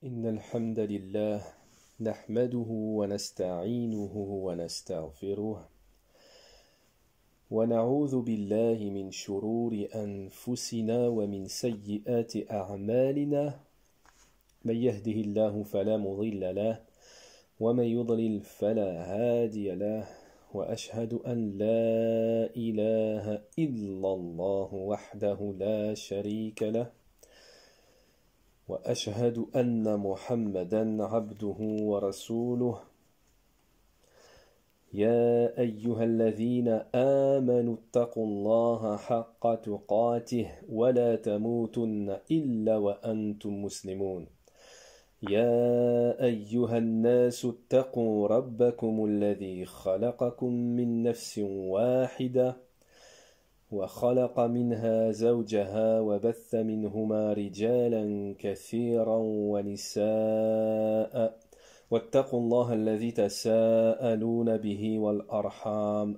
إن الحمد لله نحمده ونستعينه ونستغفره ونعوذ بالله من شرور أنفسنا ومن سيئات أعمالنا من يهده الله فلا مضل له ومن يضلل فلا هادي له وأشهد أن لا إله إلا الله وحده لا شريك له وأشهد أن محمدًا عبده ورسوله يا أيها الذين آمنوا اتقوا الله حق تقاته ولا تموتن إلا وأنتم مسلمون يا أيها الناس اتقوا ربكم الذي خلقكم من نفس واحدة وخلق منها زوجها وبث منهما رجالا كثيرا ونساء واتقوا الله الذي تساءلون به والأرحام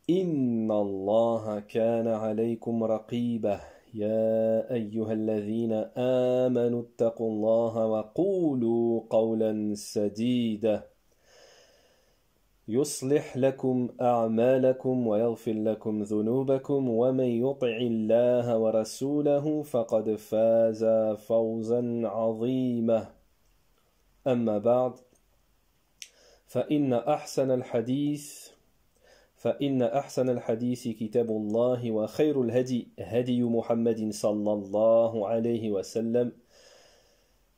إن الله كان عليكم رقيبا يا أيها الذين آمنوا اتقوا الله وقولوا قولا سديدا يصلح لكم أعمالكم ويغفر لكم ذنوبكم ومن يطع الله ورسوله فقد فاز فوزا عظيما أما بعد فإن أحسن الحديث كتاب الله وخير الهدي هدي محمد صلى الله عليه وسلم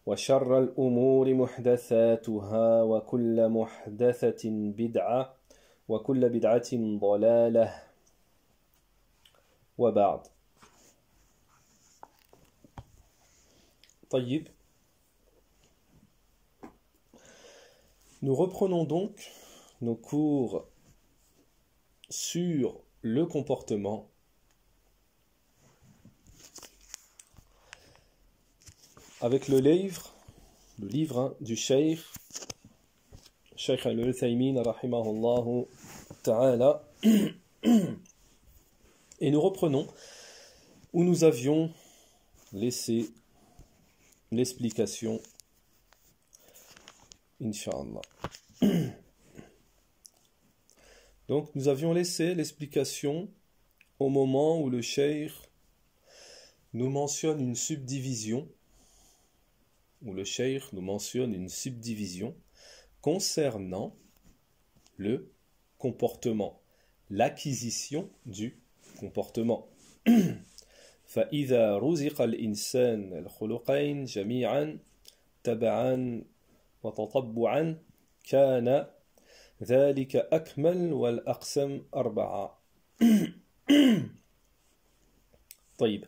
وشر الأمور محدثاتها وكل محدثة بدعة وكل بدعة ضلالة وبعد. طيب. Nous reprenons donc nos cours sur le comportement avec le livre du Cheikh Al-Uthaymin rahimahullah ta'ala, et nous reprenons où nous avions laissé l'explication, Inch'Allah. Donc nous avions laissé l'explication au moment où le Cheikh nous mentionne une subdivision concernant le comportement, l'acquisition du comportement. فَإِذَا رُزِقَ الْإِنسَانَ الْخُلُقَيْنِ جَمِيعًا تَبَعًا وَتَطَبُّعًا كَانَ ذَلِكَ أَكْمَلُ وَالْأَقْسَمُ أَرْبَعًا. طيب.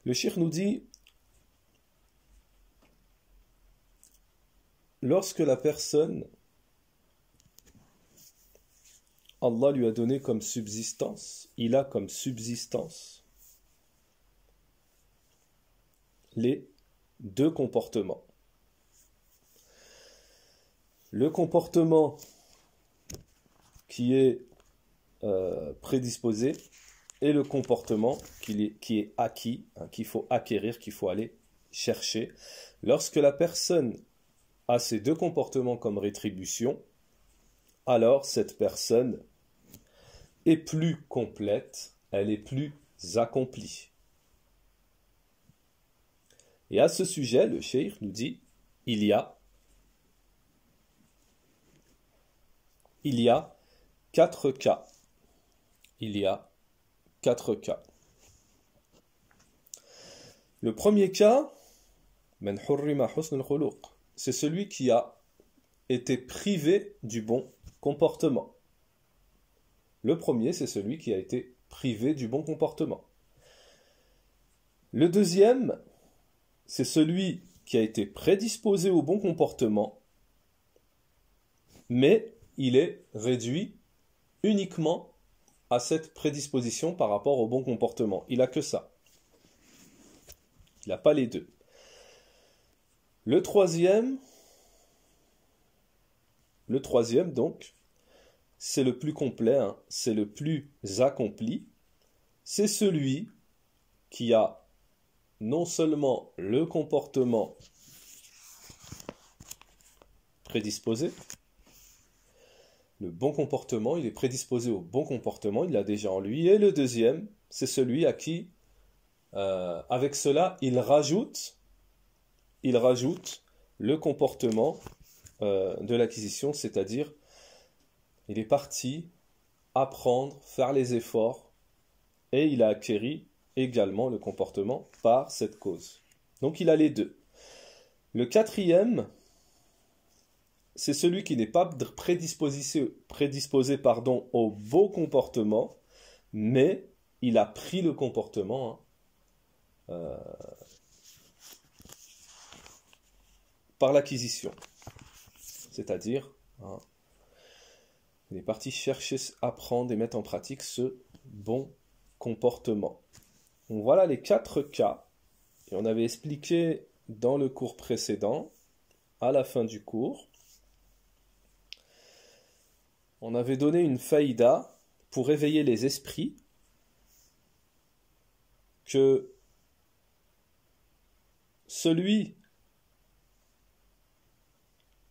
Le cheikh nous dit, lorsque la personne, Allah lui a donné comme subsistance, il a comme subsistance les deux comportements. Le comportement qui est prédisposé et le comportement qui est acquis, qu'il faut acquérir, qu'il faut aller chercher. Lorsque la personne a ces deux comportements comme rétribution, alors cette personne est plus complète, elle est plus accomplie. Et à ce sujet, le cheikh nous dit, il y a quatre cas. Le premier cas, man hurrima husn al-khuluq, c'est celui qui a été privé du bon comportement. Le premier, c'est celui qui a été privé du bon comportement. Le deuxième, c'est celui qui a été prédisposé au bon comportement, mais il est réduit uniquement à cette prédisposition par rapport au bon comportement. Il n'a que ça. Il n'a pas les deux. Le troisième, donc, c'est le plus complet, c'est le plus accompli. C'est celui qui a non seulement le comportement prédisposé. Le bon comportement, il est prédisposé au bon comportement, il l'a déjà en lui. Et le deuxième, c'est celui à qui, avec cela, il rajoute le comportement de l'acquisition, c'est-à-dire, il est parti apprendre, faire les efforts, et il a acquéri également le comportement par cette cause. Donc il a les deux. Le quatrième, c'est celui qui n'est pas prédisposé au beau comportement, mais il a pris le comportement par l'acquisition. C'est-à-dire, il est parti chercher, apprendre et mettre en pratique ce bon comportement. Donc voilà les 4 cas. Et on avait expliqué dans le cours précédent, à la fin du cours, on avait donné une faïda pour éveiller les esprits que celui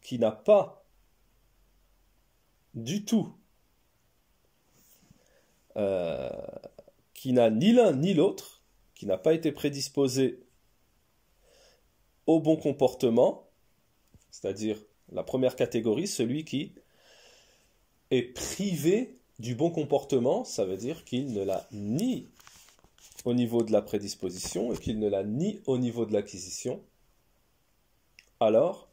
qui n'a pas du tout, qui n'a ni l'un ni l'autre, qui n'a pas été prédisposé au bon comportement, c'est-à-dire la première catégorie, celui qui est privé du bon comportement, ça veut dire qu'il ne l'a ni au niveau de la prédisposition et qu'il ne l'a ni au niveau de l'acquisition, alors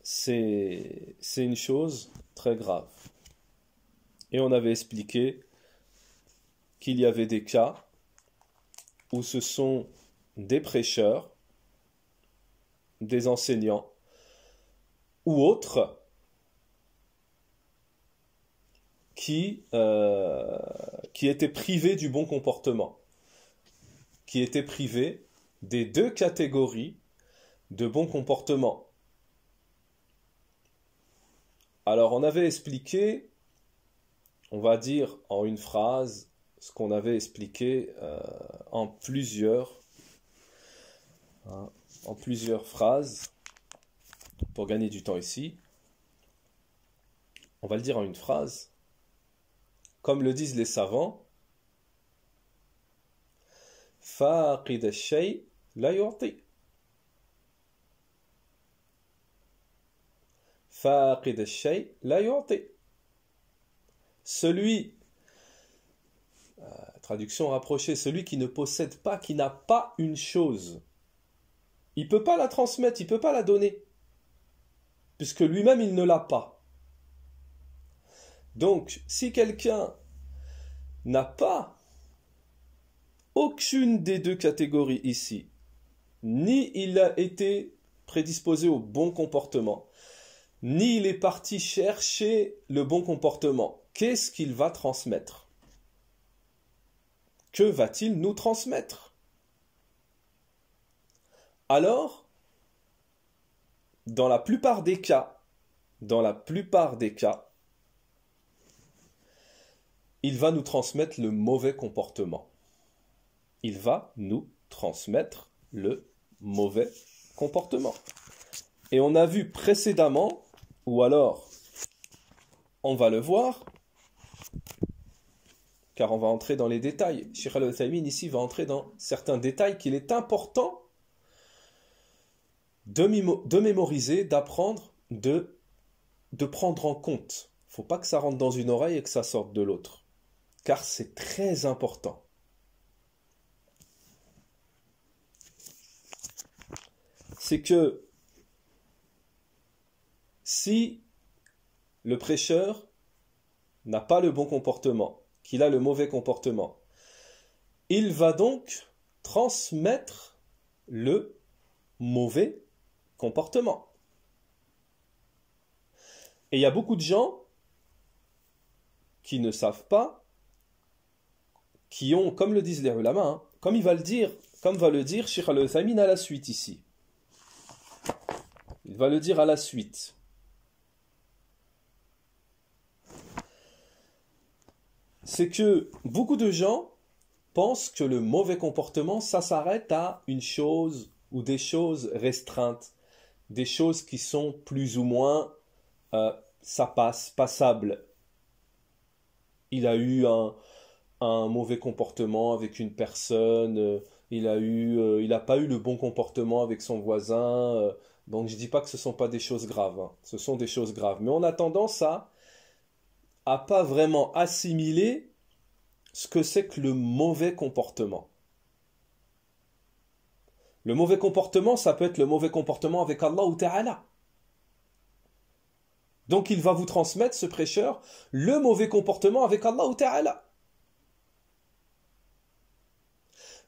c'est une chose très grave. Et on avait expliqué qu'il y avait des cas où ce sont des prêcheurs, des enseignants ou autres qui étaient privés du bon comportement, qui étaient privés des 2 catégories de bon comportement. Alors on avait expliqué, on va dire en une phrase, ce qu'on avait expliqué en plusieurs phrases, pour gagner du temps ici. On va le dire en une phrase. Comme le disent les savants, فاقد الشيء لا يعطي. فاقد الشيء لا يعطي. Celui, traduction rapprochée, celui qui ne possède pas, qui n'a pas une chose, il ne peut pas la transmettre, il ne peut pas la donner, puisque lui-même il ne l'a pas. Donc, si quelqu'un n'a pas aucune des 2 catégories ici, ni il a été prédisposé au bon comportement, ni il est parti chercher le bon comportement, qu'est-ce qu'il va transmettre? Que va-t-il nous transmettre? Alors, dans la plupart des cas, il va nous transmettre le mauvais comportement. Il va nous transmettre le mauvais comportement. Et on a vu précédemment, ou alors on va le voir, car on va entrer dans les détails. Cheikh Al-Uthaymin ici va entrer dans certains détails qu'il est important de mémoriser, d'apprendre, de prendre en compte. Il ne faut pas que ça rentre dans une oreille et que ça sorte de l'autre, car c'est très important. C'est que si le prêcheur n'a pas le bon comportement, qu'il a le mauvais comportement, il va donc transmettre le mauvais comportement. Et il y a beaucoup de gens qui ne savent pas, qui ont, comme le disent les ulama, comme va le dire Cheikh Al-Uthaymin à la suite ici. Il va le dire à la suite. C'est que beaucoup de gens pensent que le mauvais comportement, ça s'arrête à une chose ou des choses restreintes. des choses qui sont plus ou moins ça passe, passable. Il a eu un mauvais comportement avec une personne, il n'a pas eu le bon comportement avec son voisin. Donc je dis pas que ce sont pas des choses graves, hein. Ce sont des choses graves. Mais on a tendance à pas vraiment assimiler ce que c'est que le mauvais comportement. Le mauvais comportement, ça peut être le mauvais comportement avec Allah ou Ta'ala. Donc il va vous transmettre, ce prêcheur, le mauvais comportement avec Allah ou Ta'ala.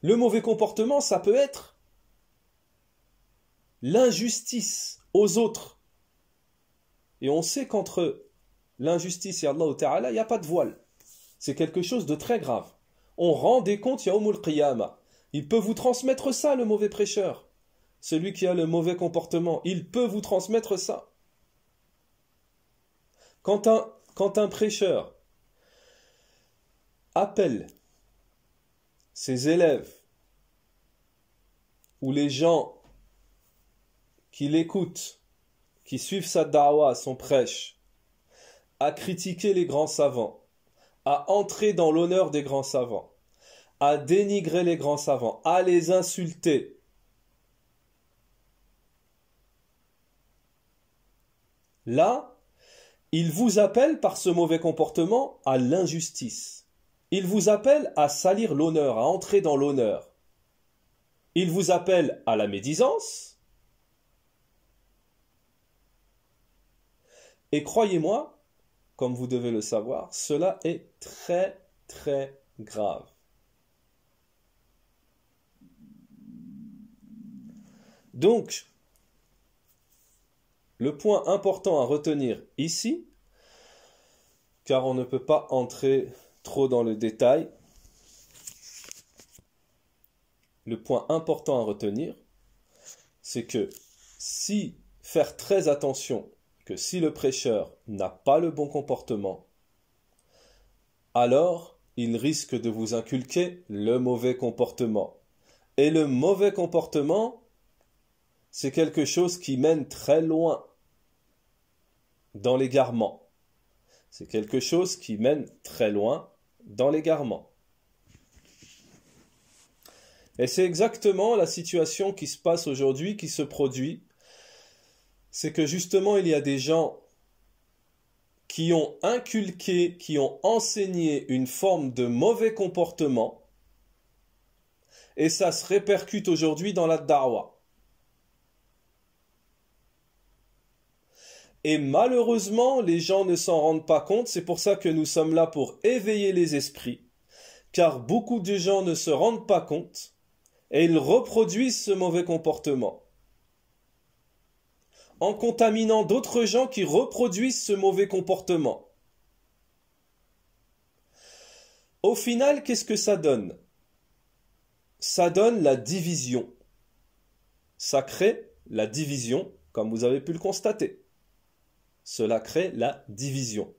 Le mauvais comportement, ça peut être l'injustice aux autres. Et on sait qu'entre l'injustice et Allah ou Ta'ala, il n'y a pas de voile. C'est quelque chose de très grave. On rend des comptes Yaoumul Qiyamah. Il peut vous transmettre ça, le mauvais prêcheur. Celui qui a le mauvais comportement, il peut vous transmettre ça. Quand un prêcheur appelle ses élèves ou les gens qui l'écoutent, qui suivent sa da'wa, son prêche, à critiquer les grands savants, à entrer dans l'honneur des grands savants, à dénigrer les grands savants, à les insulter, là, il vous appelle par ce mauvais comportement à l'injustice. Il vous appelle à salir l'honneur, à entrer dans l'honneur. Il vous appelle à la médisance. Et croyez-moi, comme vous devez le savoir, cela est très très grave. Donc, le point important à retenir ici, car on ne peut pas entrer trop dans le détail, le point important à retenir, c'est que faire très attention, que si le prêcheur n'a pas le bon comportement, alors il risque de vous inculquer le mauvais comportement. Et le mauvais comportement, c'est quelque chose qui mène très loin dans l'égarement. C'est quelque chose qui mène très loin dans l'égarement. Et c'est exactement la situation qui se passe aujourd'hui, qui se produit. C'est que justement, il y a des gens qui ont inculqué, qui ont enseigné une forme de mauvais comportement, et ça se répercute aujourd'hui dans la da'wa. Et malheureusement, les gens ne s'en rendent pas compte, c'est pour ça que nous sommes là pour éveiller les esprits, car beaucoup de gens ne se rendent pas compte, et ils reproduisent ce mauvais comportement, en contaminant d'autres gens qui reproduisent ce mauvais comportement. Au final, qu'est-ce que ça donne? Ça donne la division. Ça crée la division, comme vous avez pu le constater. Cela crée la division.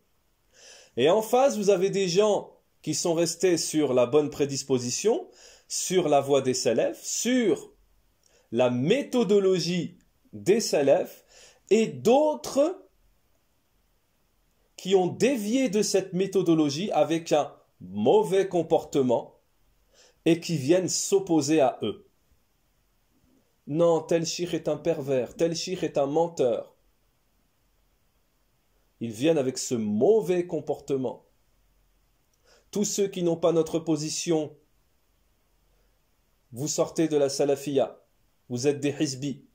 Et en face, vous avez des gens qui sont restés sur la bonne prédisposition, sur la voie des salafs, sur la méthodologie des salafs, et d'autres qui ont dévié de cette méthodologie avec un mauvais comportement et qui viennent s'opposer à eux. Non, tel cheikh est un pervers, tel cheikh est un menteur. Ils viennent avec ce mauvais comportement. Tous ceux qui n'ont pas notre position, vous sortez de la salafia, vous êtes des hizbis,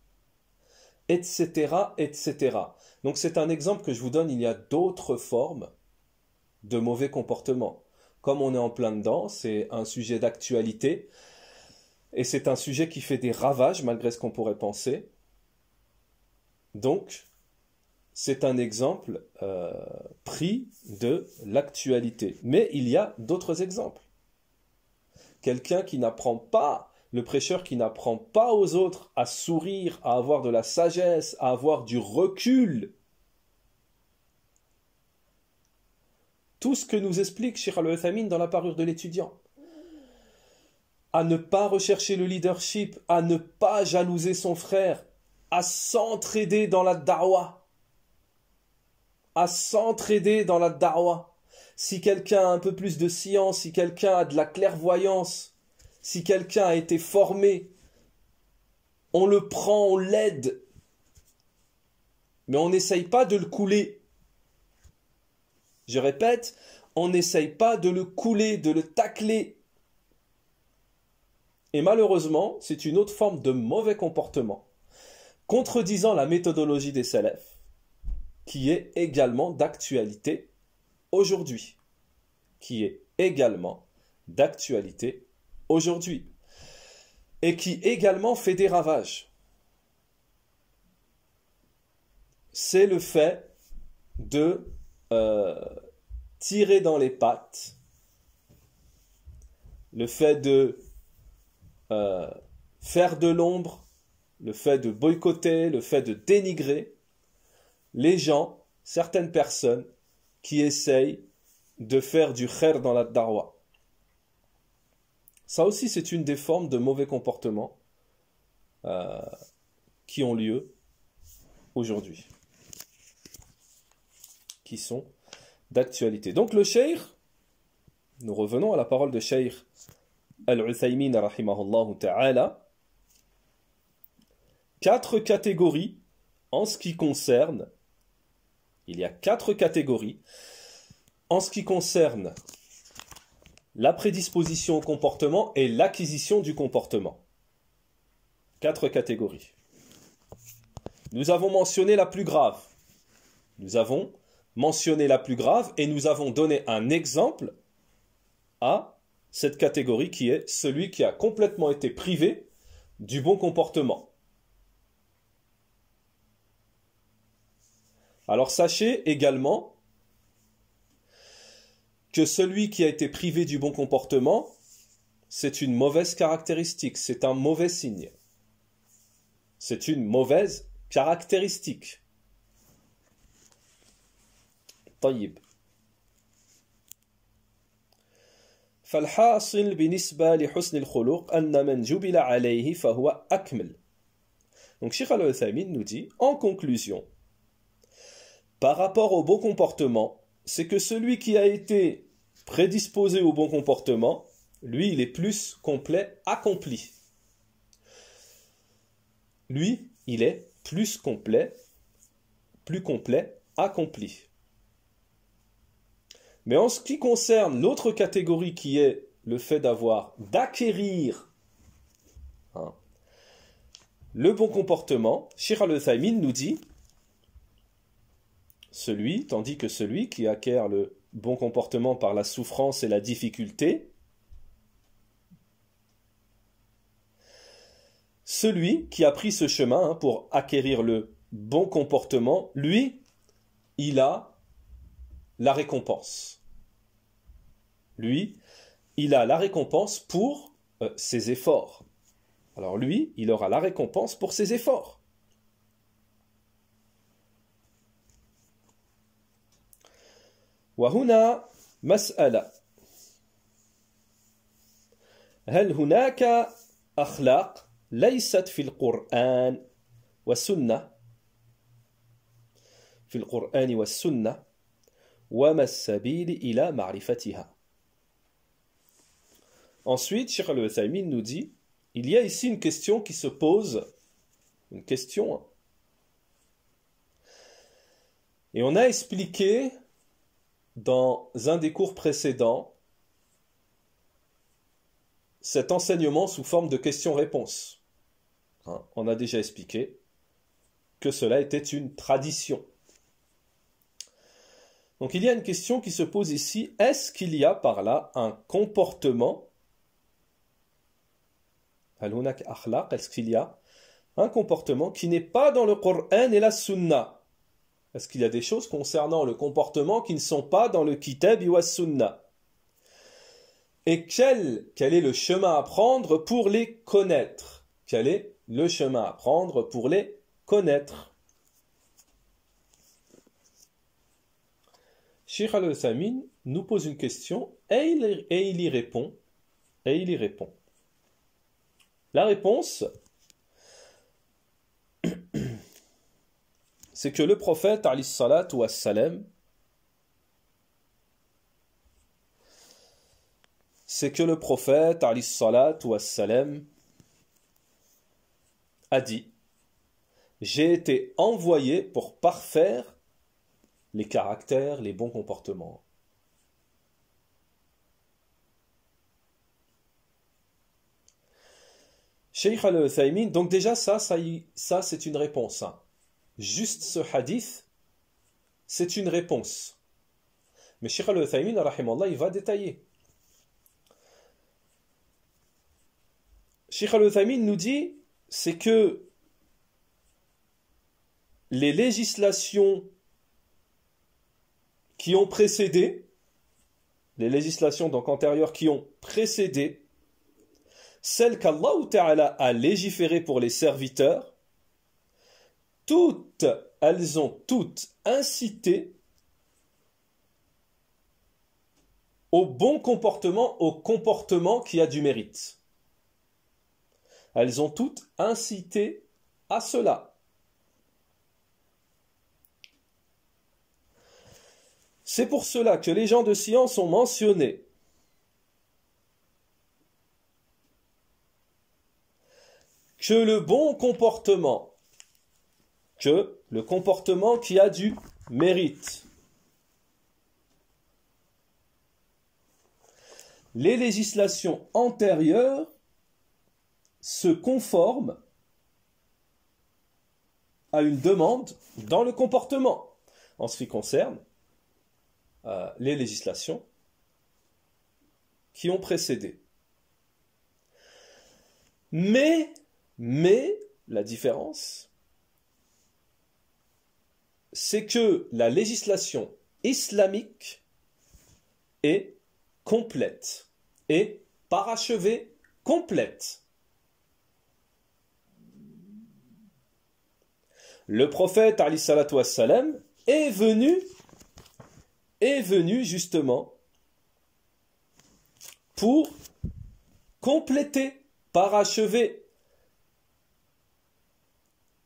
etc., etc. Donc c'est un exemple que je vous donne, il y a d'autres formes de mauvais comportement. Comme on est en plein dedans, c'est un sujet d'actualité, et c'est un sujet qui fait des ravages malgré ce qu'on pourrait penser. Donc, c'est un exemple pris de l'actualité. Mais il y a d'autres exemples. Quelqu'un qui n'apprend pas, le prêcheur qui n'apprend pas aux autres à sourire, à avoir de la sagesse, à avoir du recul. Tout ce que nous explique Cheikh Al-Uthaymin dans la parure de l'étudiant. À ne pas rechercher le leadership, à ne pas jalouser son frère, à s'entraider dans la da'wa. À s'entraider dans la da'wa. Si quelqu'un a un peu plus de science, si quelqu'un a de la clairvoyance, si quelqu'un a été formé, on le prend, on l'aide. Mais on n'essaye pas de le couler. Je répète, on n'essaye pas de le couler, de le tacler. Et malheureusement, c'est une autre forme de mauvais comportement, contredisant la méthodologie des salafs, qui est également d'actualité aujourd'hui. Qui est également d'actualité aujourd'hui. Et qui également fait des ravages. C'est le fait de tirer dans les pattes, le fait de faire de l'ombre, le fait de boycotter, le fait de dénigrer les gens, certaines personnes qui essayent de faire du khair dans la da'wa. Ça aussi, c'est une des formes de mauvais comportement qui ont lieu aujourd'hui, qui sont d'actualité. Donc le cheikh, nous revenons à la parole de cheikh Al-Uthaymin rahimahullah ta'ala, 4 catégories en ce qui concerne, il y a 4 catégories en ce qui concerne la prédisposition au comportement et l'acquisition du comportement. 4 catégories. Nous avons mentionné la plus grave. Nous avons mentionné la plus grave et nous avons donné un exemple à cette catégorie qui est celui qui a complètement été privé du bon comportement. Alors sachez également que celui qui a été privé du bon comportement, c'est une mauvaise caractéristique, c'est un mauvais signe. C'est une mauvaise caractéristique. طيب. فالحاصل بالنسبة لحسن الخلق أن من جبل عليه فهو أكمل. Donc Cheikh Al-Uthaymin nous dit, en conclusion, par rapport au bon comportement, c'est que celui qui a été prédisposé au bon comportement, lui, il est plus complet, accompli. Lui, il est plus complet, accompli. Mais en ce qui concerne l'autre catégorie qui est le fait d'acquérir le bon comportement, Cheikh Al-Uthaymin nous dit, tandis que celui qui acquiert le bon comportement par la souffrance et la difficulté, celui qui a pris ce chemin pour acquérir le bon comportement, lui, il a la récompense. Lui, il a la récompense pour ses efforts. Alors lui, il aura la récompense pour ses efforts. وهنا مسألة هل هناك أخلاق ليست في القرآن والسنة وما السبيل إلى معرفتها. Ensuite, Cheikh Al-Uthaymin nous dit, il y a ici une question qui se pose, une question. Et on a expliqué dans un des cours précédents cet enseignement sous forme de questions-réponses. On a déjà expliqué que cela était une tradition. Donc il y a une question qui se pose ici, est-ce qu'il y a par là un comportement, est-ce qu'il y a un comportement qui n'est pas dans le Coran et la Sunna? Est-ce qu'il y a des choses concernant le comportement qui ne sont pas dans le Kitab et la Sunna? Et quel est le chemin à prendre pour les connaître? Quel est le chemin à prendre pour les connaître? Cheikh Al-Uthaymin nous pose une question et il y répond. La réponse c'est que le prophète, alayhi salatu wassalam, a dit: j'ai été envoyé pour parfaire les caractères, les bons comportements. Cheikh al-Uthaymin, donc déjà ça c'est une réponse. Hein. Juste ce hadith, c'est une réponse. Mais Cheikh al-Uthaymin, rahimallah, il va détailler. Cheikh al-Uthaymin nous dit, c'est que les législations qui ont précédé, les législations donc antérieures qui ont précédé, celles qu'Allah Ta'ala a légiférées pour les serviteurs, elles ont toutes incité au bon comportement, au comportement qui a du mérite. Elles ont toutes incité à cela. C'est pour cela que les gens de science ont mentionné que le bon comportement, que le comportement qui a du mérite, les législations antérieures se conforment à une demande dans le comportement en ce qui concerne les législations qui ont précédé. Mais la différence, c'est que la législation islamique est complète, est parachevée, complète. Le prophète, alayhi salatu wassalam, est venu justement pour compléter, parachever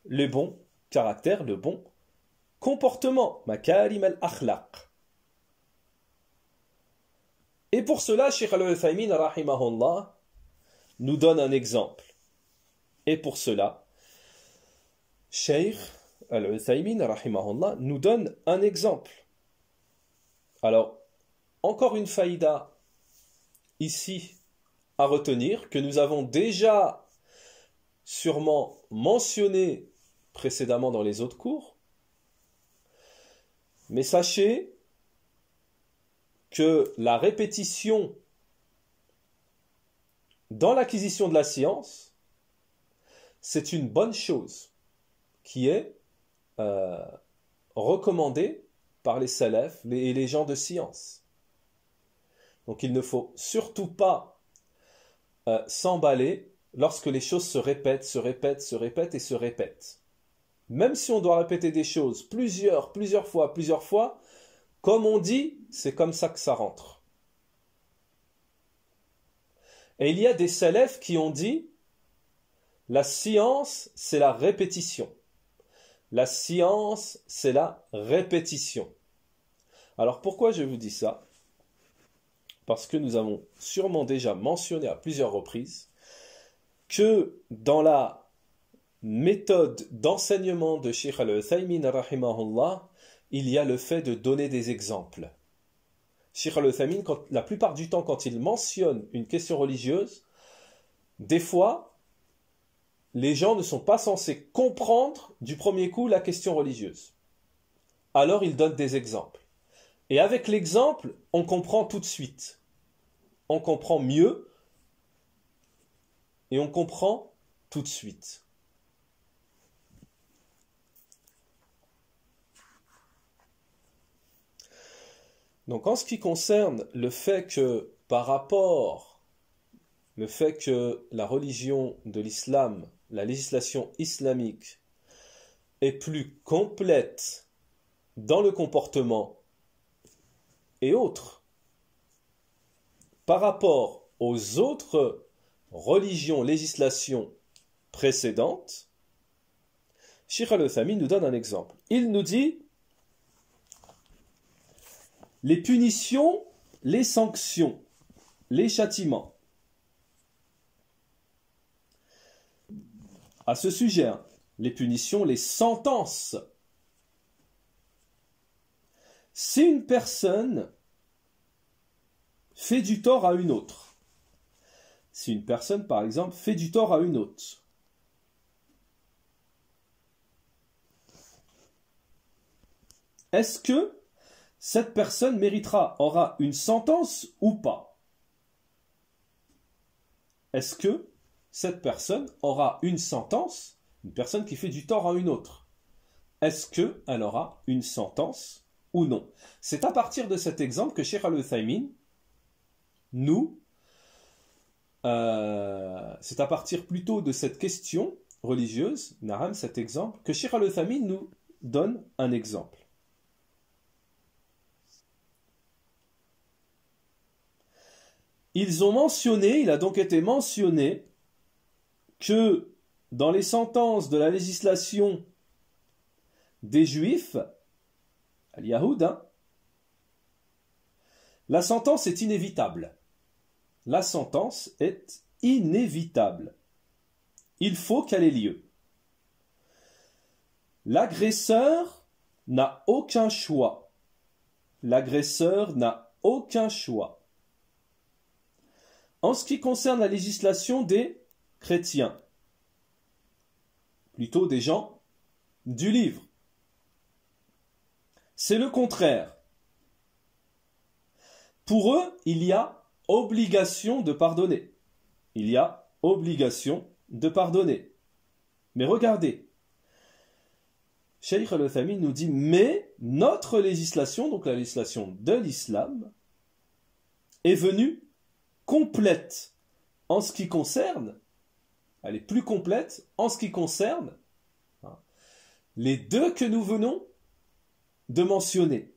le bon caractère, le bon comportement, makarim al-akhlaq. Et pour cela, Cheikh al-Uthaymin, rahimahullah, nous donne un exemple. Et pour cela, Cheikh al-Uthaymin, rahimahullah, nous donne un exemple. Alors, encore une faïda ici à retenir, que nous avons déjà sûrement mentionné précédemment dans les autres cours. Mais sachez que la répétition dans l'acquisition de la science, c'est une bonne chose qui est recommandée par les salafs et les gens de science. Donc il ne faut surtout pas s'emballer lorsque les choses se répètent et se répètent. Même si on doit répéter des choses plusieurs fois, comme on dit, c'est comme ça que ça rentre. Et il y a des salafs qui ont dit, la science, c'est la répétition. La science, c'est la répétition. Alors pourquoi je vous dis ça? Parce que nous avons sûrement déjà mentionné à plusieurs reprises que dans la méthode d'enseignement de Cheikh al-Uthaymin, rahimahullah, il y a le fait de donner des exemples. Cheikh al-Uthaymin, la plupart du temps, quand il mentionne une question religieuse, des fois, les gens ne sont pas censés comprendre du premier coup la question religieuse. Alors il donne des exemples. Et avec l'exemple, on comprend tout de suite. On comprend mieux et on comprend tout de suite. Donc en ce qui concerne le fait que la religion de l'islam, la législation islamique est plus complète dans le comportement et autres par rapport aux autres religions, législations précédentes, Cheikh Al-Uthaymin nous donne un exemple. Il nous dit les punitions, les sanctions, les châtiments. À ce sujet, hein, les punitions, les sentences. Si une personne fait du tort à une autre, si une personne, par exemple, fait du tort à une autre, est-ce que cette personne aura une sentence ou pas? Est-ce que cette personne aura une sentence, une personne qui fait du tort à une autre? Est-ce qu'elle aura une sentence ou non? C'est à partir de cet exemple que Cheikh Al-Uthaymin c'est à partir plutôt de cette question religieuse, Naram, cet exemple, que Cheikh Al-Uthaymin nous donne un exemple. Il a donc été mentionné que dans les sentences de la législation des Juifs, al-Yahoud, la sentence est inévitable. La sentence est inévitable. Il faut qu'elle ait lieu. L'agresseur n'a aucun choix. L'agresseur n'a aucun choix. En ce qui concerne la législation des chrétiens, plutôt des gens du livre, c'est le contraire. Pour eux, il y a obligation de pardonner. Il y a obligation de pardonner. Mais regardez, Cheikh Al-Uthaymin nous dit, mais notre législation, donc la législation de l'islam, est venue complète en ce qui concerne, elle est plus complète en ce qui concerne les deux que nous venons de mentionner.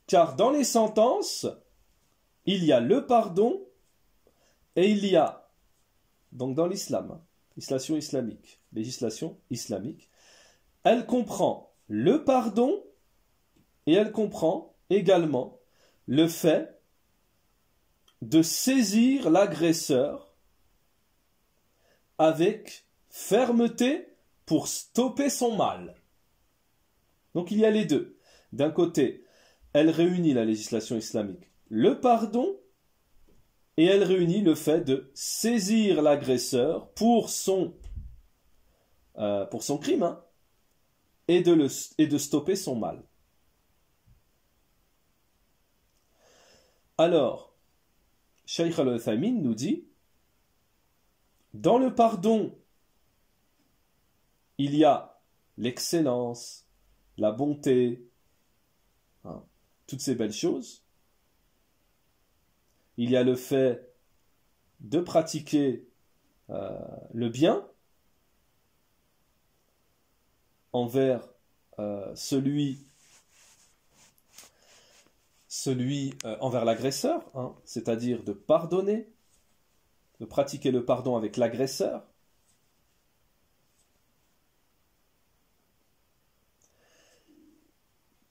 Car dans les sentences, il y a le pardon et il y a, donc dans l'islam, législation islamique, elle comprend le pardon et elle comprend également le fait de saisir l'agresseur avec fermeté pour stopper son mal. Donc il y a les deux. D'un côté, elle réunit la législation islamique, le pardon, et elle réunit le fait de saisir l'agresseur pour son crime, hein, et de stopper son mal. Alors, Cheikh Al-Uthaymin nous dit, dans le pardon, il y a l'excellence, la bonté, hein, toutes ces belles choses. Il y a le fait de pratiquer le bien envers envers l'agresseur, hein, c'est-à-dire de pardonner, de pratiquer le pardon avec l'agresseur.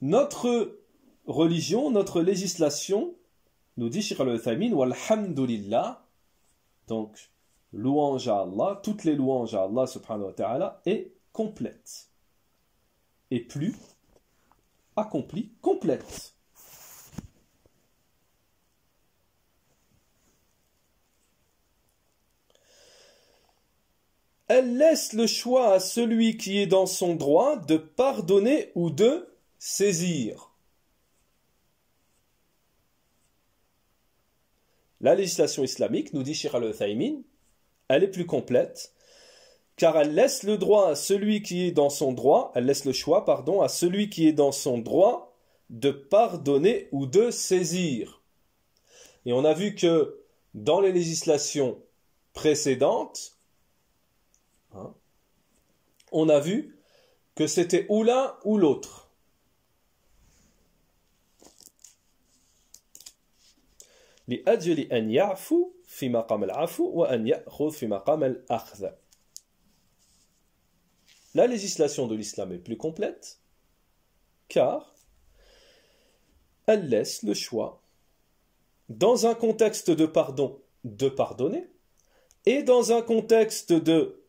Notre religion, notre législation, nous dit Cheikh Al-Uthaymin, walhamdulillah, donc louange à Allah, toutes les louanges à Allah subhanahu wa ta'ala, est complète. Et plus accomplie, complète. Elle laisse le choix à celui qui est dans son droit de pardonner ou de saisir. La législation islamique, nous dit Cheikh Al-Uthaymin, elle est plus complète, car elle laisse le droit à celui qui est dans son droit, elle laisse le choix, pardon, à celui qui est dans son droit de pardonner ou de saisir. Et on a vu que dans les législations précédentes, hein, on a vu que c'était ou l'un ou l'autre. لأجل أن يعفو في مقام العفو وأن يأخذ في مقام الأخذ. la législation de l'islam est plus complète, car elle laisse le choix, dans un contexte de pardon, de pardonner, et dans un contexte de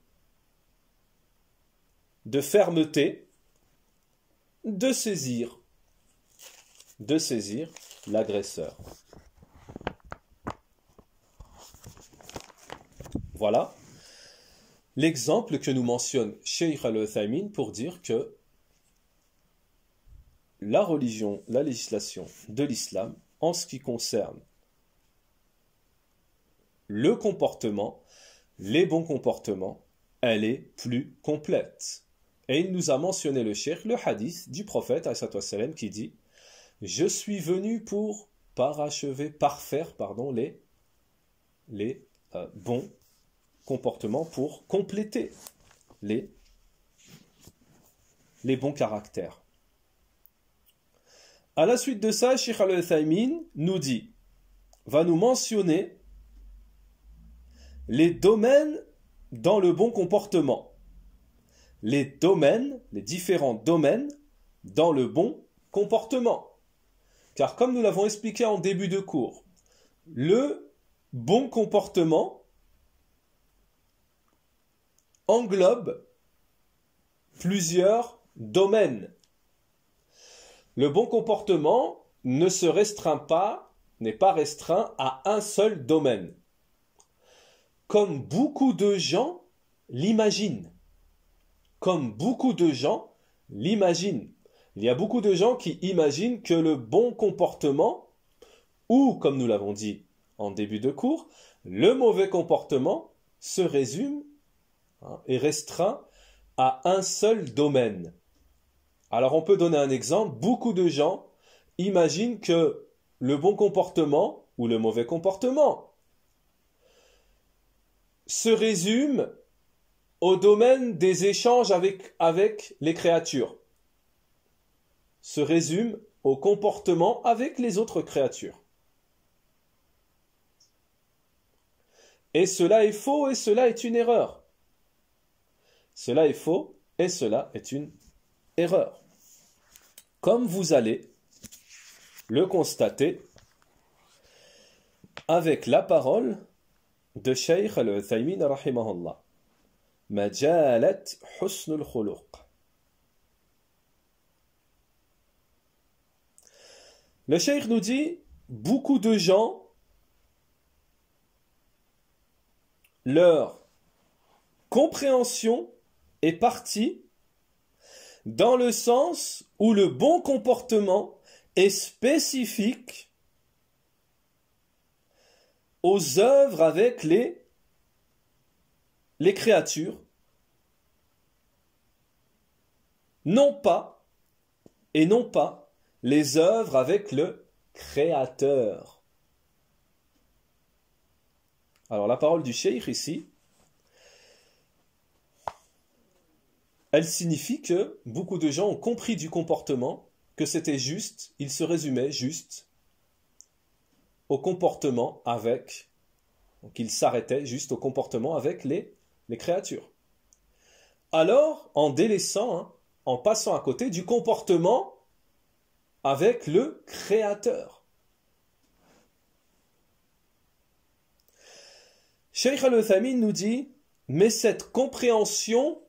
fermeté, de saisir l'agresseur. Voilà l'exemple que nous mentionne Cheikh Al-Uthaymin pour dire que la religion, la législation de l'islam, en ce qui concerne le comportement, les bons comportements, elle est plus complète. Et il nous a mentionné le cheikh, le hadith du prophète ﷺ qui dit « Je suis venu pour parfaire les bons comportements, pour compléter les bons caractères. » À la suite de ça, Cheikh Al-Uthaymin nous dit, va nous mentionner les domaines dans le bon comportement. Les différents domaines dans le bon comportement. Car comme nous l'avons expliqué en début de cours, le bon comportement englobe plusieurs domaines. Le bon comportement ne se restreint pas, n'est pas restreint à un seul domaine. Comme beaucoup de gens l'imaginent. Comme beaucoup de gens l'imaginent. Il y a beaucoup de gens qui imaginent que le bon comportement, ou comme nous l'avons dit en début de cours, le mauvais comportement se résume est restreint à un seul domaine. Alors on peut donner un exemple. Beaucoup de gens imaginent que le bon comportement ou le mauvais comportement se résume au domaine des échanges avec les créatures, se résume au comportement avec les autres créatures. Et cela est faux et cela est une erreur. Cela est faux et cela est une erreur. Comme vous allez le constater avec la parole de Cheikh Al-Uthaymin rahimahullah. Majalat husnul khuluq. Le Cheikh nous dit, beaucoup de gens, leur compréhension est partie dans le sens où le bon comportement est spécifique aux œuvres avec les créatures, non pas les œuvres avec le Créateur. Alors la parole du cheikh ici, elle signifie que beaucoup de gens ont compris du comportement que c'était juste, il se résumait juste au comportement avec, donc il s'arrêtait juste au comportement avec les créatures. Alors, en délaissant, en passant à côté du comportement avec le Créateur. Cheikh Al-Uthaymin nous dit, mais cette compréhension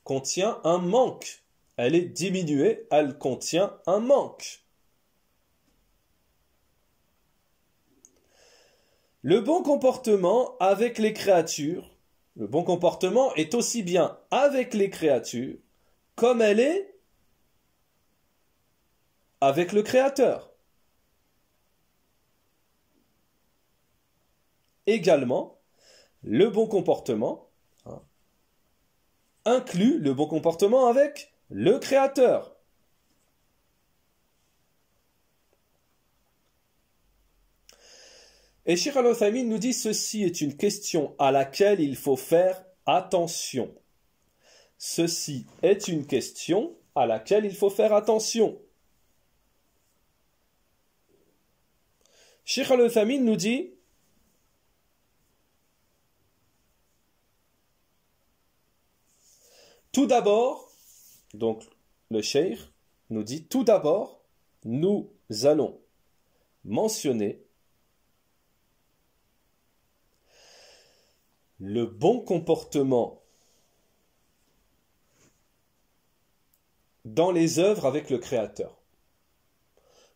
contient un manque. Elle est diminuée, elle contient un manque. Le bon comportement avec les créatures, le bon comportement est aussi bien avec les créatures comme elle est avec le Créateur. Également, le bon comportement inclut le bon comportement avec le Créateur. Et Cheikh Al-Uthaymin nous dit ceci est une question à laquelle il faut faire attention. Ceci est une question à laquelle il faut faire attention. Cheikh Al-Uthaymin nous dit Tout d'abord, donc le cheikh nous dit, tout d'abord, nous allons mentionner le bon comportement dans les œuvres avec le Créateur.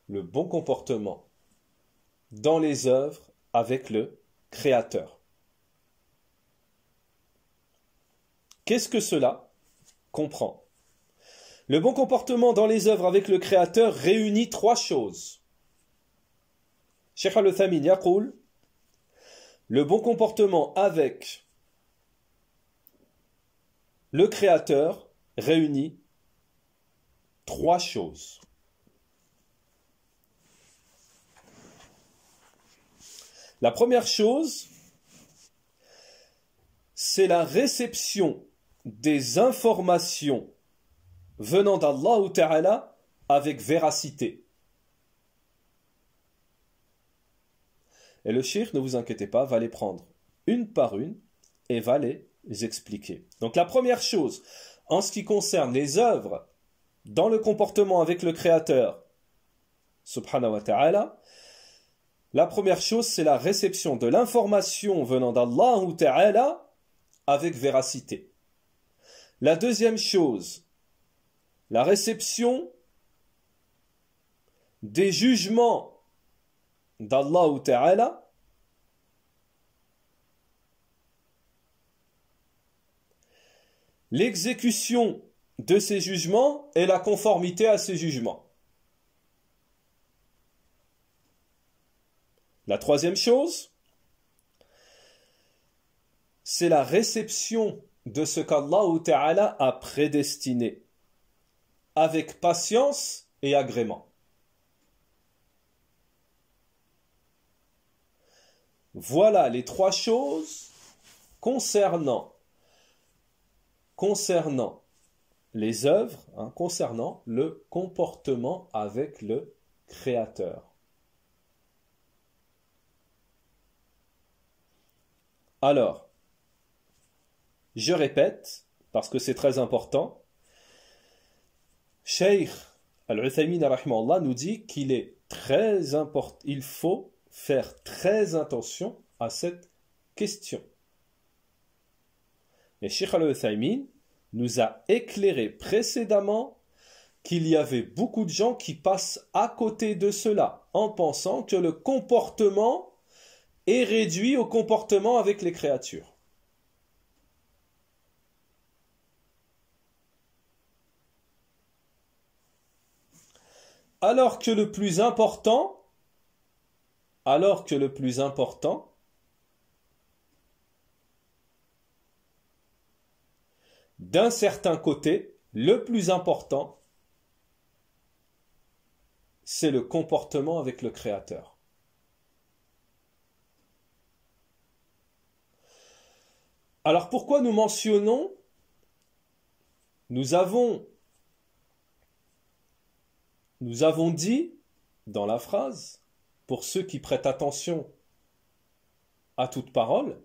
Le bon comportement dans les œuvres avec le Créateur. Qu'est-ce que cela comprend? Le bon comportement dans les œuvres avec le Créateur réunit trois choses. Cheikh al-Uthaymeen yaqul, le bon comportement avec le Créateur réunit trois choses. La première chose, c'est la réception des informations venant d'Allah Ta'ala avec véracité. Et le cheikh, ne vous inquiétez pas, va les prendre une par une et va les expliquer. Donc la première chose, en ce qui concerne les œuvres dans le comportement avec le Créateur, subhanahu wa ta'ala, la première chose, c'est la réception de l'information venant d'Allah Ta'ala avec véracité. La deuxième chose, la réception des jugements d'Allah Ta'ala l'exécution de ces jugements et la conformité à ces jugements. La troisième chose, c'est la réception de ce qu'Allah Ta'ala a prédestiné avec patience et agrément. Voilà les trois choses concernant les œuvres, concernant le comportement avec le Créateur. Alors, je répète, parce que c'est très important, Cheikh al-Uthaymeen rahimahullah nous dit qu'il est très important, il faut faire très attention à cette question. Et Cheikh al-Uthaymeen nous a éclairé précédemment qu'il y avait beaucoup de gens qui passent à côté de cela en pensant que le comportement est réduit au comportement avec les créatures. Alors que le plus important, d'un certain côté, le plus important, c'est le comportement avec le Créateur. Alors pourquoi nous mentionnons, nous avons dit dans la phrase, pour ceux qui prêtent attention à toute parole,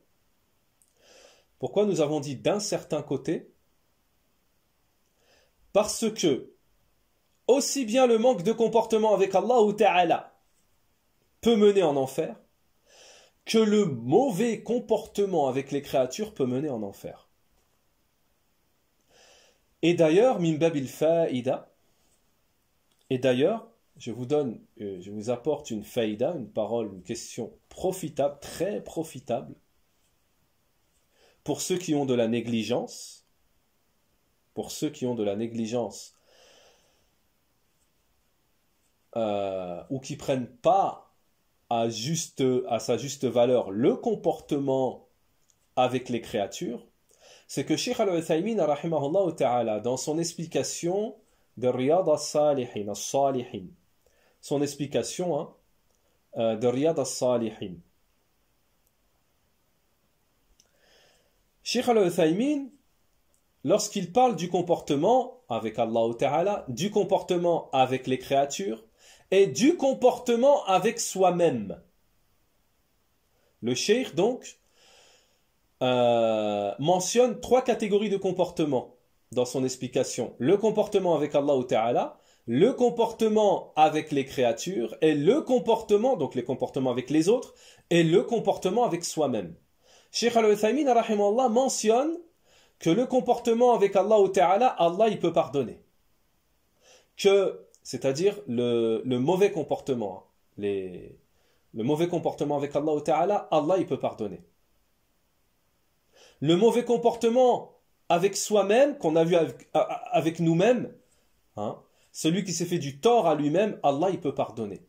pourquoi nous avons dit d'un certain côté? Parce que aussi bien le manque de comportement avec Allah Ta'ala peut mener en enfer, que le mauvais comportement avec les créatures peut mener en enfer. Et d'ailleurs, min babil fa'ida, et d'ailleurs, je vous apporte une faïda, une parole, une question profitable, très profitable, pour ceux qui ont de la négligence, ou qui prennent pas à sa juste valeur le comportement avec les créatures, c'est que Cheikh al-Uthaymeen rahimahullah ta'ala, dans son explication de Riyad al-Salihin, son explication de Riyad al-Salihin, Cheikh al-Uthaymeen, lorsqu'il parle du comportement avec Allah Ta'ala, du comportement avec les créatures et du comportement avec soi-même, le cheikh donc mentionne trois catégories de comportements. dans son explication le comportement avec Allah Ta'ala, le comportement avec les créatures et le comportement, donc les comportements avec les autres, et le comportement avec soi-même. Cheikh Al-Uthaymin rahimahullah mentionne que le comportement avec Allah Ta'ala, Allah il peut pardonner. C'est-à-dire le mauvais comportement, le mauvais comportement avec Allah Ta'ala, Allah il peut pardonner. Le mauvais comportement avec soi-même, qu'on a vu avec nous-mêmes, hein, celui qui s'est fait du tort à lui-même, Allah il peut pardonner.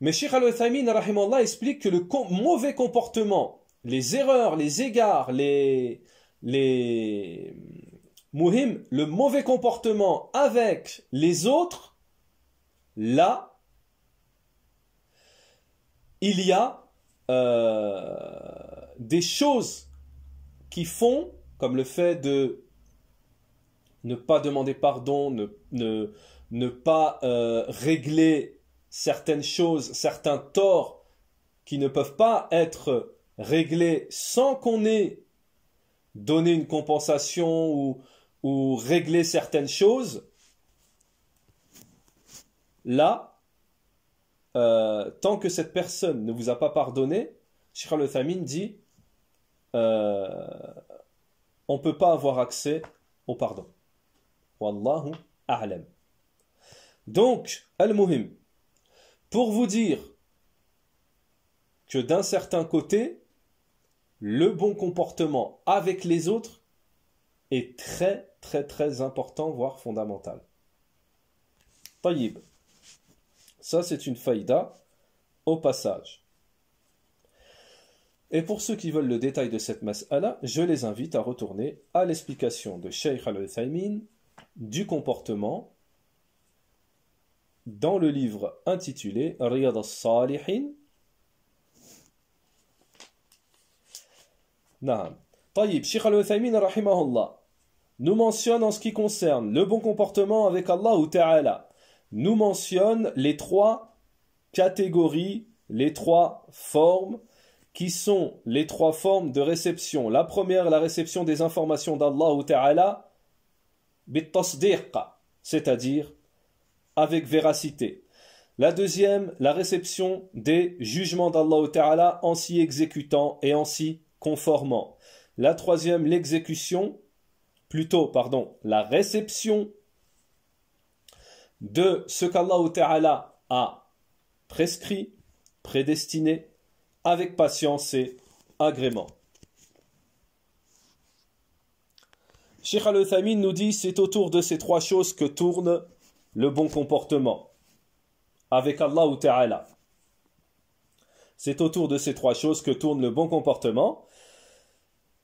Mais Cheikh Al-Uthaymin rahimahullah explique que le mauvais comportement, les erreurs, les égards, le mauvais comportement avec les autres, là, il y a des choses qui font, comme le fait de ne pas demander pardon, ne pas régler certaines choses, certains torts qui ne peuvent pas être réglés sans qu'on ait donné une compensation ou réglé certaines choses. Là, tant que cette personne ne vous a pas pardonné, Cheikh Al-Uthaymin dit on ne peut pas avoir accès au pardon. Wallahu a'lam. Donc, al-muhim, pour vous dire que d'un certain côté, le bon comportement avec les autres est très très très important, voire fondamental. Taïb. Ça c'est une faïda au passage. Et pour ceux qui veulent le détail de cette mas'ala, je les invite à retourner à l'explication de Cheikh Al-Uthaymin du comportement dans le livre intitulé Riyad al-Salihin. Naam. Taïb, Cheikh Al-Uthaymin rahimahullah nous mentionne en ce qui concerne le bon comportement avec Allah Ta'ala, nous mentionne les trois catégories, les trois formes qui sont les trois formes de réception. La première, la réception des informations d'Allah Ta'ala, bit-tasdiq, c'est-à-dire avec véracité. La deuxième, la réception des jugements d'Allah Ta'ala en s'y exécutant et en s'y conformant. La troisième, la réception de ce qu'Allah Ta'ala a prescrit, prédestiné, avec patience et agrément. Cheikh Al-Uthaymin nous dit c'est autour de ces trois choses que tourne le bon comportement avec Allah Ta'ala. C'est autour de ces trois choses que tourne le bon comportement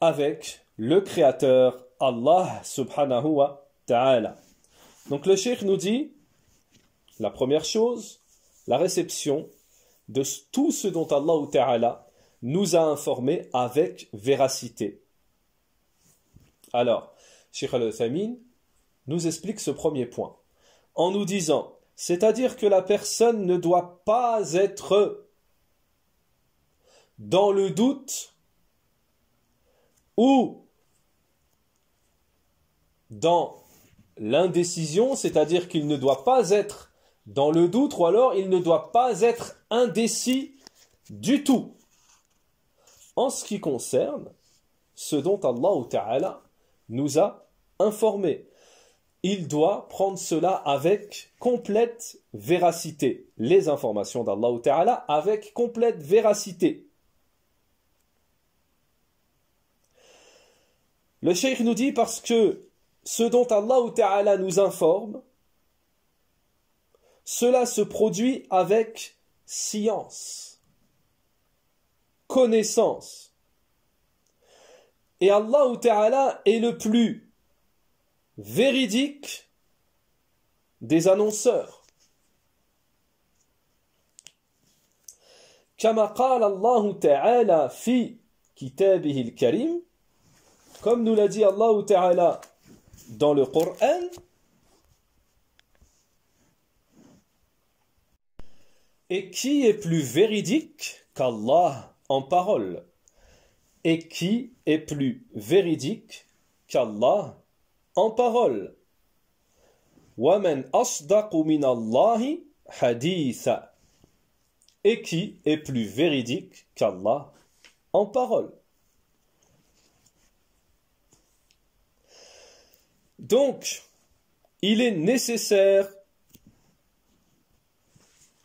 avec le Créateur Allah Subhanahu wa Ta'ala. Donc le Cheikh nous dit la première chose, la réception de tout ce dont Allah Ta'ala nous a informé avec véracité. Alors, Cheikh Al-Uthaymin nous explique ce premier point en nous disant, c'est-à-dire que la personne ne doit pas être dans le doute ou dans l'indécision, c'est-à-dire qu'il ne doit pas être dans le doute ou alors il ne doit pas être indécis du tout en ce qui concerne ce dont Allah Ta'ala nous a informé. Il doit prendre cela avec complète véracité, les informations d'Allah Ta'ala avec complète véracité. Le cheikh nous dit parce que ce dont Allah Ta'ala nous informe, cela se produit avec science, connaissance. Et Allah Ta'ala est le plus véridique des annonceurs. Kama qala Allah Ta'ala fi kitabihi al-karim, comme nous l'a dit Allah Ta'ala dans le Coran, et qui est plus véridique qu'Allah en parole? Et qui est plus véridique qu'Allah en parole. وَمَنْ أَصْدَقُ مِنَ اللَّهِ حَدِيثًا. Et qui est plus véridique qu'Allah en parole. Donc, il est nécessaire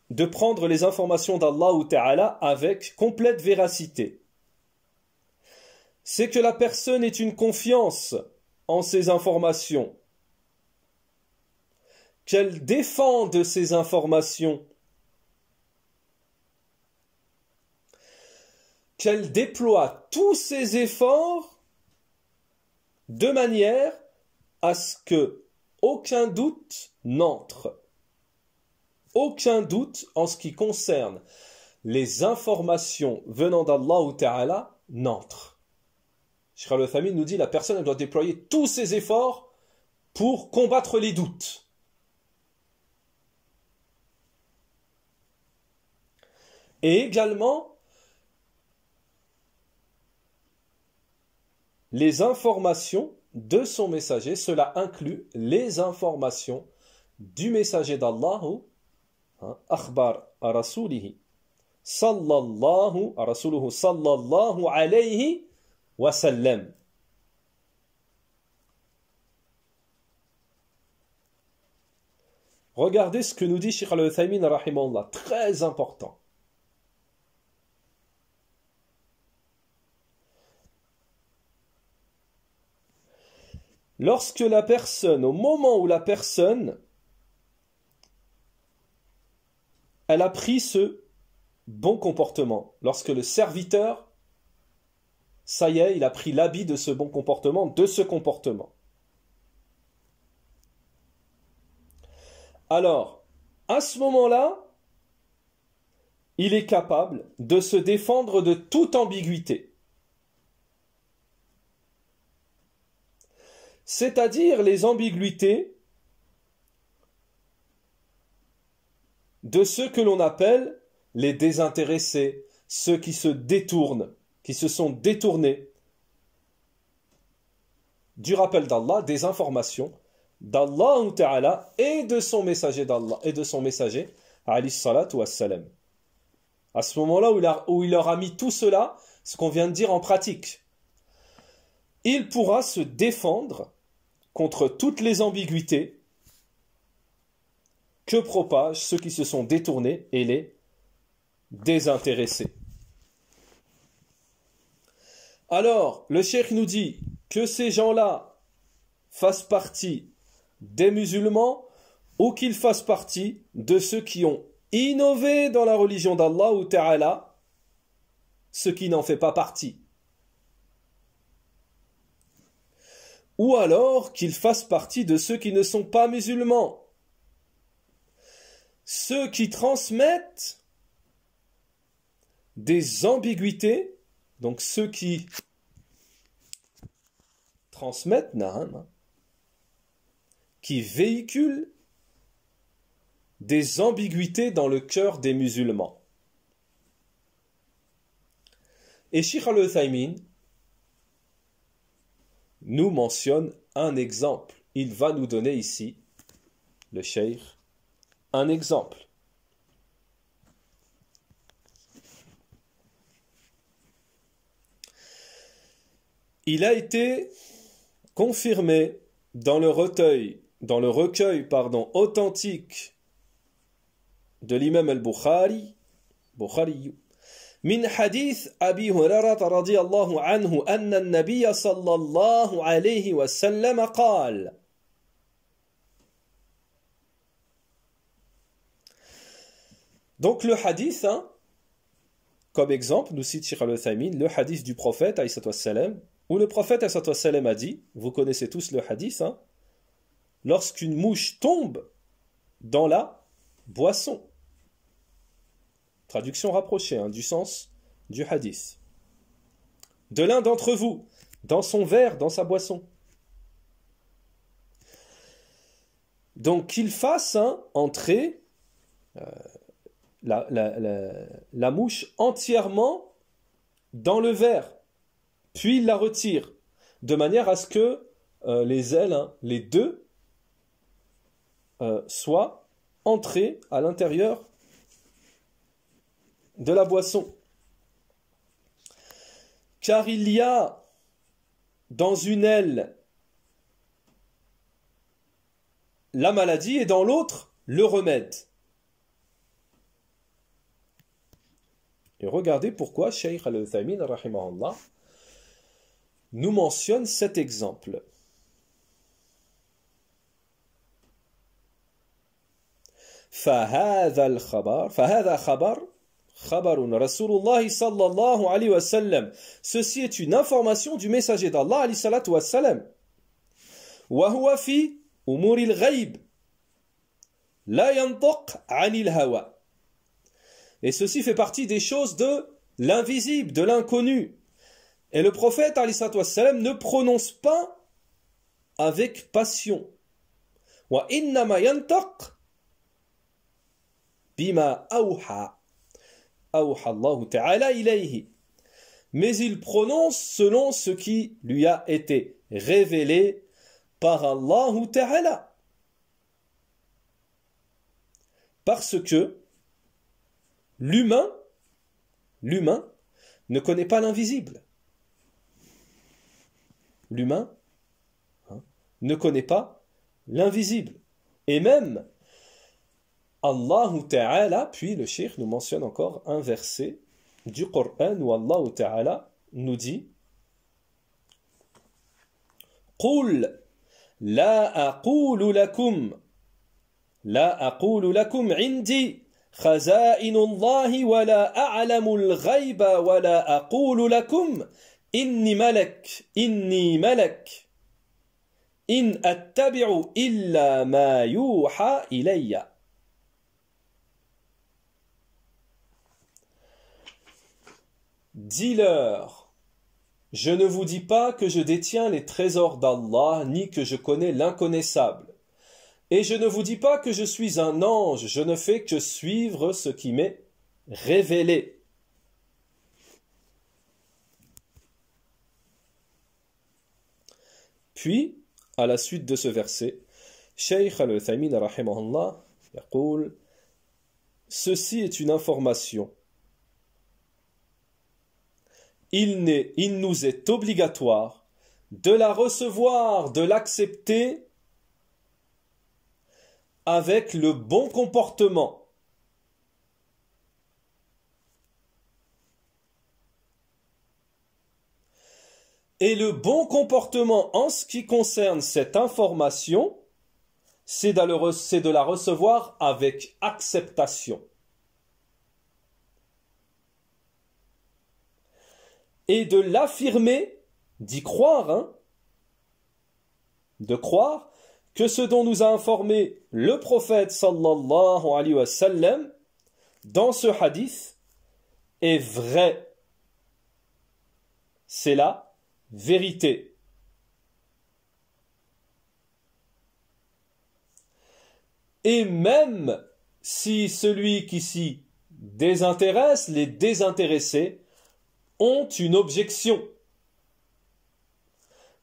de prendre les informations d'Allah ou Ta'ala avec complète véracité. C'est que la personne ait une confiance en ces informations, qu'elle défende ces informations, qu'elle déploie tous ses efforts de manière à ce que aucun doute n'entre. Aucun doute en ce qui concerne les informations venant d'Allah ou Ta'ala n'entre. Cheikh Al-Uthaymin nous dit la personne elle doit déployer tous ses efforts pour combattre les doutes. Et également les informations de son messager, cela inclut les informations du messager d'Allah, akhbar à rasulihi sallallahu alayhi wa sallam. Regardez ce que nous dit Cheikh Al-Uthaymin rahimahullah, très important. Lorsque la personne, au moment où la personne, elle a pris ce bon comportement, lorsque le serviteur, ça y est, il a pris l'habit de ce bon comportement, de ce comportement. Alors, à ce moment-là, il est capable de se défendre de toute ambiguïté. C'est-à-dire les ambiguïtés de ceux que l'on appelle les désintéressés, ceux qui se détournent, qui se sont détournés du rappel d'Allah, des informations d'Allah ou Ta'ala et de son messager d'Allah et de son messager alayhi salatu wassalam. À ce moment-là où il leur a mis tout cela, ce qu'on vient de dire en pratique, il pourra se défendre contre toutes les ambiguïtés que propagent ceux qui se sont détournés et les désintéressés. Alors, le cheikh nous dit que ces gens-là fassent partie des musulmans ou qu'ils fassent partie de ceux qui ont innové dans la religion d'Allah ou Ta'ala, ce qui n'en fait pas partie. Ou alors qu'ils fassent partie de ceux qui ne sont pas musulmans. Ceux qui transmettent des ambiguïtés, donc ceux qui transmettent, qui véhiculent des ambiguïtés dans le cœur des musulmans. Et Cheikh Al-Uthaymin nous mentionne un exemple. Il va nous donner ici, le cheikh, un exemple. Il a été confirmé dans le recueil authentique de l'imam al-Bukhari, من حديث أبي هريرة رضي الله عنه أن النبي صلى الله عليه وسلم قال. Donc le hadith, comme exemple, nous cite Cheikh Al-Uthaymin, le hadith du prophète, où le prophète a dit, vous connaissez tous le hadith, lorsqu'une mouche tombe dans la boisson. Traduction rapprochée du sens du hadith. De l'un d'entre vous, dans son verre, dans sa boisson. Donc qu'il fasse entrer la mouche entièrement dans le verre, puis il la retire, de manière à ce que les ailes, hein, les deux, soient entrées à l'intérieur de la boisson. Car il y a dans une aile la maladie et dans l'autre le remède. Et regardez pourquoi Cheikh Al-Uthaymin rahimahullah nous mentionne cet exemple. فهذا خبر رسول الله صلى الله عليه وسلم. Ceci est une information du messager d'Allah alayhi salatu wassalam. وهو في أمور الغيب لا ينطق عن الهوى. Et ceci fait partie des choses de l'invisible, de l'inconnu. Et le prophète alayhi salatu wassalam ne prononce pas avec passion. وإنما ينطق بما أوحى الله تعالى إليه. Mais il prononce selon ce qui lui a été révélé par Allah Ta'ala. Parce que l'humain ne connaît pas l'invisible. L'humain ne connaît pas l'invisible. Et même Allah Ta'ala, puis le cheikh nous mentionne encore un verset du Coran où Allah Ta'ala nous dit قُلْ لا أقول لكم عندي خزائن الله ولا أعلم الغيب ولا أقول لكم إني ملك إن أتبع إلا ما يوحى إلي. Dis-leur, je ne vous dis pas que je détiens les trésors d'Allah, ni que je connais l'inconnaissable. Et je ne vous dis pas que je suis un ange, je ne fais que suivre ce qui m'est révélé. Puis, à la suite de ce verset, Cheikh Al-Uthaymin rahimahullah yaqul, ceci est une information. Il nous est obligatoire de la recevoir, de l'accepter avec le bon comportement. Et le bon comportement en ce qui concerne cette information, c'est de la recevoir avec acceptation. Et de l'affirmer, d'y croire, de croire que ce dont nous a informé le prophète sallallahu alayhi wa sallam dans ce hadith est vrai. C'est la vérité. Et même si celui qui s'y désintéresse, les désintéressés, ont une objection.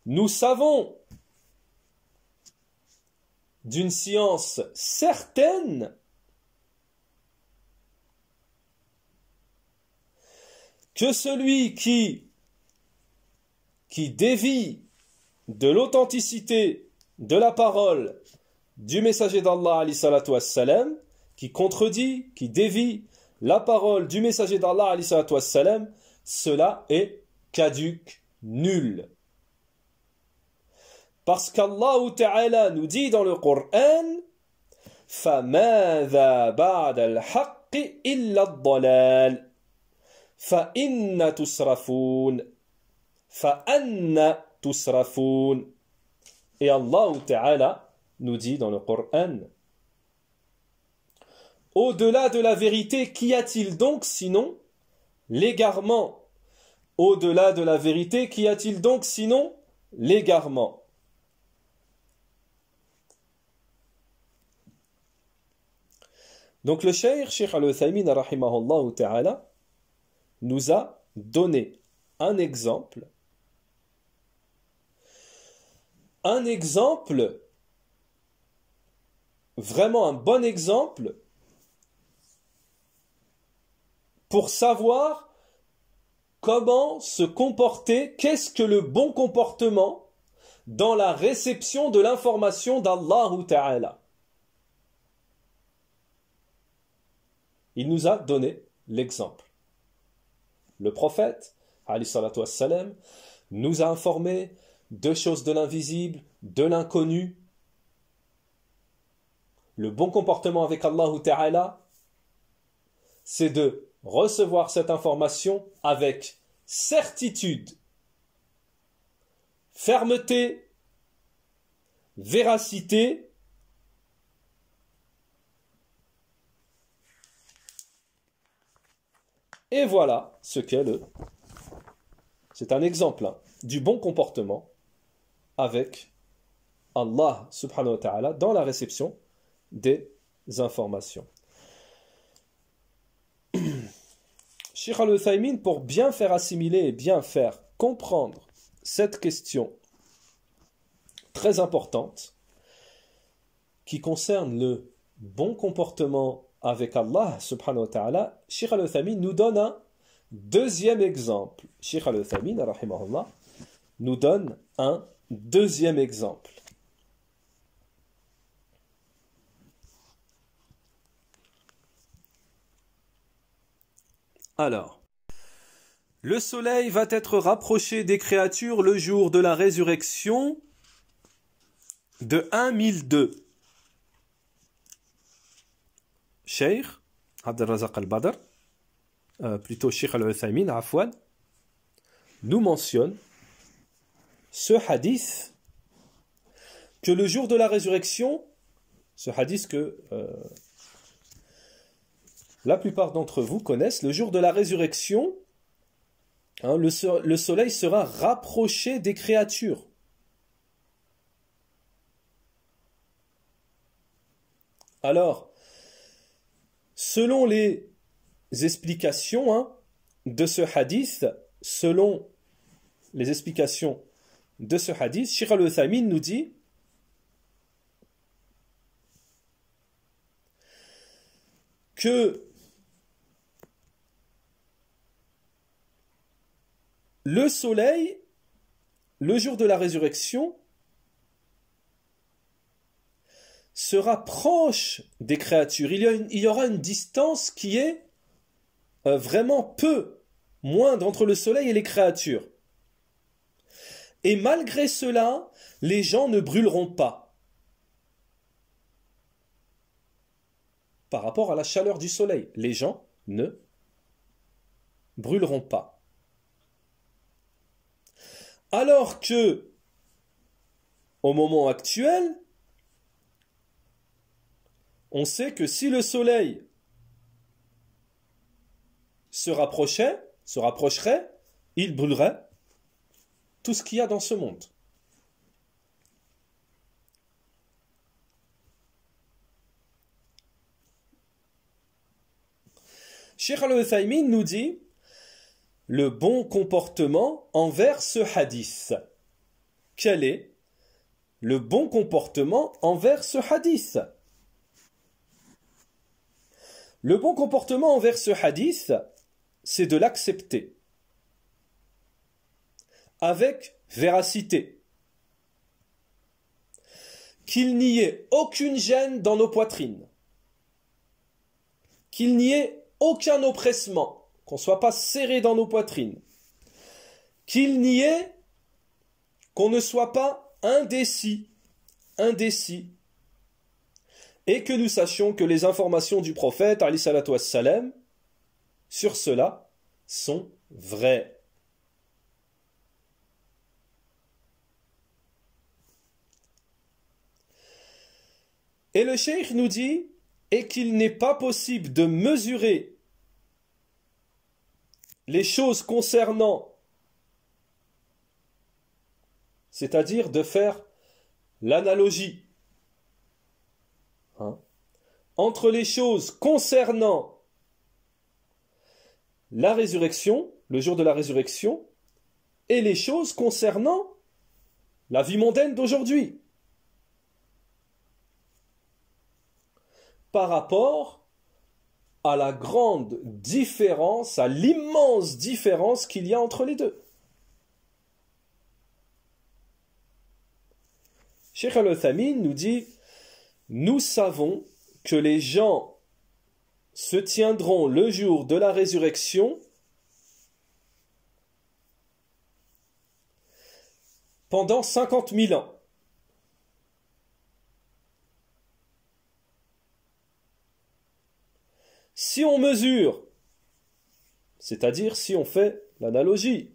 Nous savons d'une science certaine que celui qui dévie de l'authenticité de la parole du messager d'Allah alayhi salatu wassalam, qui contredit, qui dévie la parole du messager d'Allah alayhi salatu wassalam, cela est caduc, nul. Parce qu'Allah Ta'ala nous dit dans le Coran فَمَاذَا بَعْدَ الْحَقِّ إِلَّا الضَّلَالِ فَإِنَّ تُسْرَفُونَ. Et Allah Ta'ala nous dit dans le Coran, au-delà de la vérité, qu'y a-t-il donc sinon l'égarement? Au-delà de la vérité, qu'y a-t-il donc sinon l'égarement? Donc le Cheikh Al-Uthaymin rahimahullah ta'ala nous a donné un exemple un exemple, vraiment un bon exemple, pour savoir comment se comporter, qu'est-ce que le bon comportement dans la réception de l'information d'Allah Ta'ala. Il nous a donné l'exemple. Le prophète, alayhi salatu wassalam, nous a informé de choses de l'invisible, de l'inconnu. Le bon comportement avec Allah Ta'ala, c'est de recevoir cette information avec certitude, fermeté, véracité, et voilà ce qu'est c'est un exemple du bon comportement avec Allah subhanahu wa ta'ala dans la réception des informations. Cheikh Al-Uthaymin, pour bien faire assimiler et bien faire comprendre cette question très importante qui concerne le bon comportement avec Allah subhanahu wa ta'ala, Cheikh Al-Uthaymin nous donne un deuxième exemple. Cheikh Al-Uthaymin, rahimahullah, nous donne un deuxième exemple. Alors, le soleil va être rapproché des créatures le jour de la résurrection de 1002. Cheikh Abdelrazak al-Badr, plutôt Cheikh Al-Uthaymin, afwan, nous mentionne ce hadith que le jour de la résurrection, ce hadith que la plupart d'entre vous connaissent, le jour de la résurrection, le soleil sera rapproché des créatures. Alors, selon les explications de ce hadith, Cheikh Al-Uthaymin nous dit que le soleil, le jour de la résurrection, sera proche des créatures. Il y aura une distance qui est vraiment peu moindre entre le soleil et les créatures. Et malgré cela, les gens ne brûleront pas par rapport à la chaleur du soleil. Les gens ne brûleront pas. Alors que, au moment actuel, on sait que si le soleil se rapprocherait, il brûlerait tout ce qu'il y a dans ce monde. Cheikh Al-Uthaymin nous dit le bon comportement envers ce hadith. Quel est le bon comportement envers ce hadith? Le bon comportement envers ce hadith, c'est de l'accepter avec véracité. Qu'il n'y ait aucune gêne dans nos poitrines. Qu'il n'y ait aucun oppressement. Qu'on ne soit pas serré dans nos poitrines. Qu'on ne soit pas indécis. Et que nous sachions que les informations du prophète, alayhi salatu wassalam, sur cela, sont vraies. Et le cheikh nous dit, et qu'il n'est pas possible de mesurer les choses concernant, c'est-à-dire de faire l'analogie entre les choses concernant la résurrection, le jour de la résurrection, et les choses concernant la vie mondaine d'aujourd'hui, par rapport à la grande différence, à l'immense différence qu'il y a entre les deux. Cheikh Al-Uthaymeen nous dit, nous savons que les gens se tiendront le jour de la résurrection pendant 50 000 ans. Si on mesure, c'est-à-dire si on fait l'analogie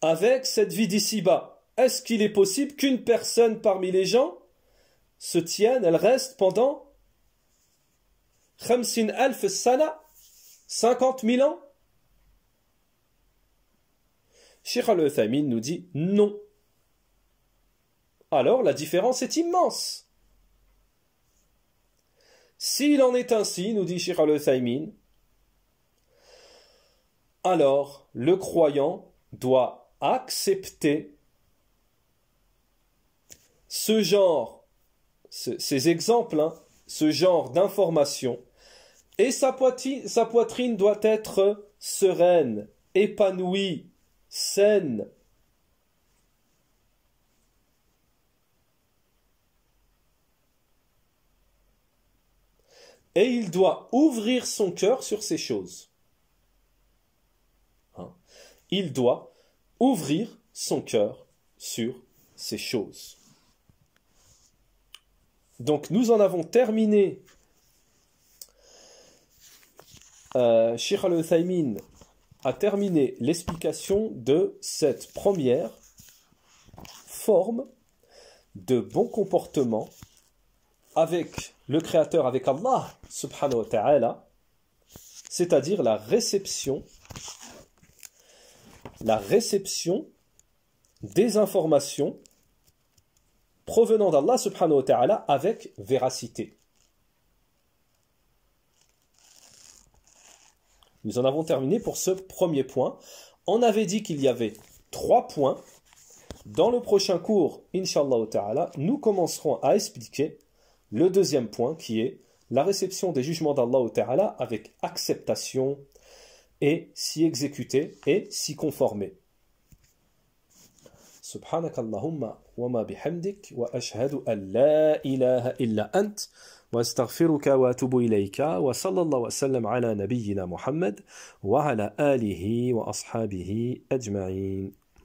avec cette vie d'ici-bas, est-ce qu'il est possible qu'une personne parmi les gens se tienne, elle reste pendant 50 000 sana, 50 000 ans? Cheikh Al-Uthaymeen nous dit non. Alors la différence est immense. S'il en est ainsi, nous dit Cheikh Al-Uthaymeen, alors le croyant doit accepter ce genre, ces exemples, ce genre d'informations, et sa poitrine doit être sereine, épanouie, saine. Et il doit ouvrir son cœur sur ces choses. Il doit ouvrir son cœur sur ces choses. Donc nous en avons terminé. Cheikh Al-Uthaymeen a terminé l'explication de cette première forme de bon comportement avec le Créateur, avec Allah subhanahu wa ta'ala, c'est-à-dire la réception des informations provenant d'Allah subhanahu wa ta'ala avec véracité. Nous en avons terminé pour ce premier point. On avait dit qu'il y avait 3 points. Dans le prochain cours, Inch'Allah ta'ala, nous commencerons à expliquer le deuxième point qui est la réception des jugements d'Allah ta'ala avec acceptation et s'y exécuter et s'y conformer. Subhanakallahumma wa ma bihamdik wa ashhadu an la ilaha illa ant wa astaghfiruka wa atubu ilayka wa sallallahu wa sallam ala nabiyyina Muhammad wa ala alihi wa ashabihi ajma'in.